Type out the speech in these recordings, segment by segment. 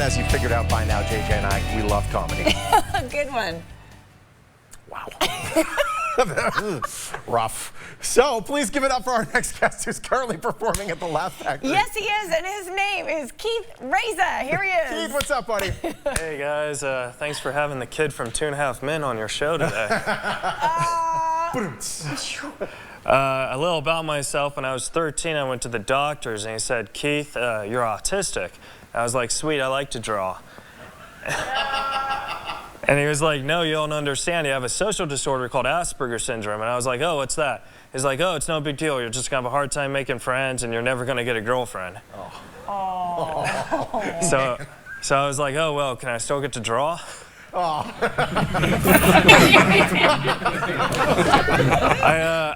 as you figured out by now, JJ and I, we love comedy. Good one. Wow. Rough. So please give it up for our next guest who's currently performing at the Laugh Factory. Yes, he is, and his name is Keith Reza. Here he is. Keith, what's up, buddy? Hey, guys. Thanks for having the kid from 2.5 Men on your show today. A little about myself. When I was 13, I went to the doctors, and he said, Keith, you're autistic. I was like, sweet, I like to draw. And he was like, no, you don't understand. You have a social disorder called Asperger's syndrome. And I was like, oh, what's that? He's like, oh, it's no big deal. You're just going to have a hard time making friends, and you're never going to get a girlfriend. Oh. So I was like, oh, well, can I still get to draw? Oh.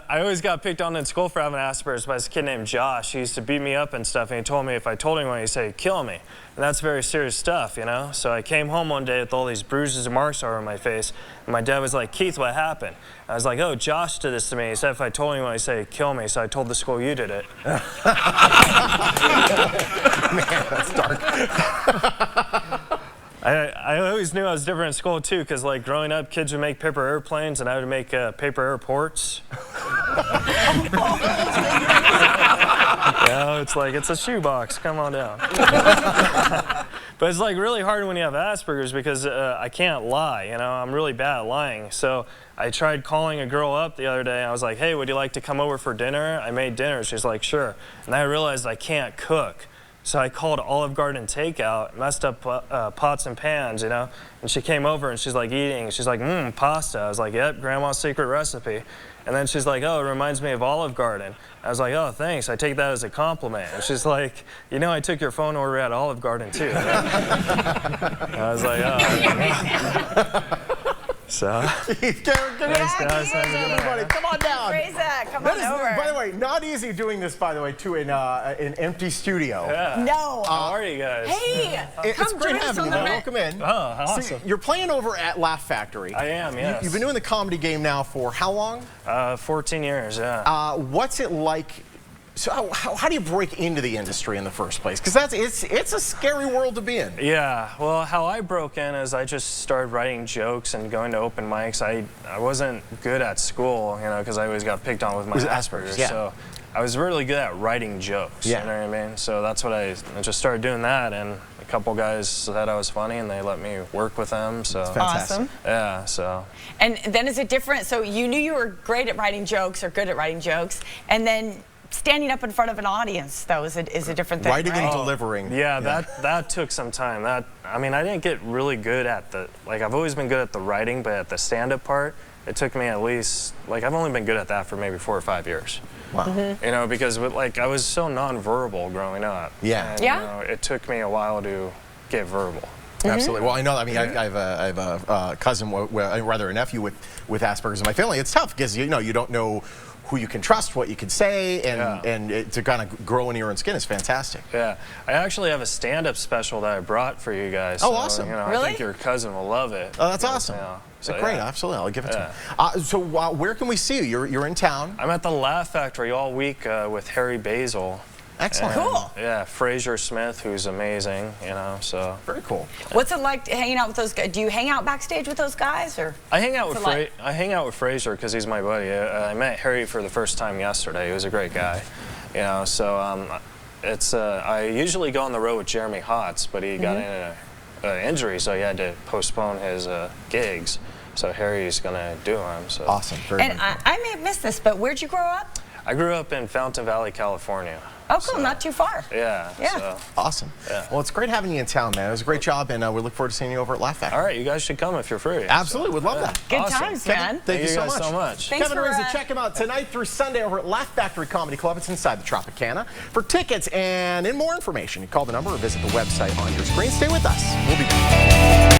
I always got picked on in school for having Asperger's by this kid named Josh. He used to beat me up and stuff, and he told me if I told anyone, he'd say, kill me. And that's very serious stuff, you know? So I came home one day with all these bruises and marks all over my face, and my dad was like, Keith, what happened? I was like, oh, Josh did this to me. He said if I told anyone, he'd say, kill me. So I told the school you did it. Man, that's dark. I always knew I was different in school, too, because, like, growing up, kids would make paper airplanes, and I would make paper airports. You know, it's like, it's a shoebox. Come on down. But it's, like, really hard when you have Asperger's because I can't lie, you know? I'm really bad at lying. So I tried calling a girl up the other day. I was like, hey, would you like to come over for dinner? I made dinner. She's like, sure. And I realized I can't cook. So I called Olive Garden takeout, messed up pots and pans, you know? And she came over and she's like eating. She's like, pasta. I was like, yep, Grandma's secret recipe. And then she's like, oh, it reminds me of Olive Garden. I was like, oh, thanks. I take that as a compliment. And she's like, you know, I took your phone order at Olive Garden, too. I was like, oh. So. Keith, everybody, come on down. Reza, come on over. By the way, not easy doing this, by the way, too, in an empty studio. Yeah. No. How are you guys? Hey, It's great having you, man. Welcome in. Oh, awesome. So you're playing over at Laugh Factory. I am, yes. You've been doing the comedy game now for how long? 14 years, yeah. What's it like? So how do you break into the industry in the first place? Because it's a scary world to be in. Yeah, well, how I broke in is I just started writing jokes and going to open mics. I wasn't good at school, you know, because I always got picked on with my Asperger's. Yeah. So I was really good at writing jokes, yeah. You know what I mean? So that's what I just started doing that, and a couple guys said I was funny, and they let me work with them. So that's fantastic. Awesome. Yeah, so. And then is it different? So you knew you were great at writing jokes or good at writing jokes, and then standing up in front of an audience, though, is a different thing, Writing right? and delivering. Yeah, that took some time. I mean, I didn't get really good at I've always been good at the writing, but at the stand-up part, it took me at least, I've only been good at that for maybe 4 or 5 years. Wow. Mm-hmm. You know, because I was so nonverbal growing up. Yeah. And, yeah. You know, it took me a while to get verbal. Absolutely. Well, I know. I mean, I have a cousin, rather a nephew with Asperger's in my family. It's tough because you don't know who you can trust, what you can say, and to kind of grow in your own skin is fantastic. Yeah. I actually have a stand-up special that I brought for you guys. Oh, so, awesome. You know, Really? I think your cousin will love it. Oh, that's awesome. Yeah. So great. Yeah. Absolutely. I'll give it to him. So where can we see you? You're in town. I'm at the Laugh Factory all week with Harry Basil. Excellent. And, Cool. Yeah, Fraser Smith, who's amazing, you know, so. Very cool. What's it like hanging out with those guys? Do you hang out backstage with those guys, or? I hang out with like? I hang out with Fraser because he's my buddy. I met Harry for the first time yesterday. He was a great guy, you know. So I usually go on the road with Jeremy Hotz, but he got in an injury, so he had to postpone his gigs. So Harry's gonna do them. So. Awesome. Very And I may have missed this, but where'd you grow up? I grew up in Fountain Valley, California. Oh, cool. Not too far. Yeah. Yeah. So. awesome. Yeah. Well, it's great having you in town, man. It was a great job, and we look forward to seeing you over at Laugh Factory. All right, you guys should come if you're free. Absolutely. Would love that. Good Awesome. times, Kevin, man. thank you so guys much. so much. Thanks Kevin for, Reza, check him out tonight through Sunday over at Laugh Factory Comedy Club. It's inside the Tropicana. For tickets and more information, call the number or visit the website on your screen. Stay with us. We'll be back.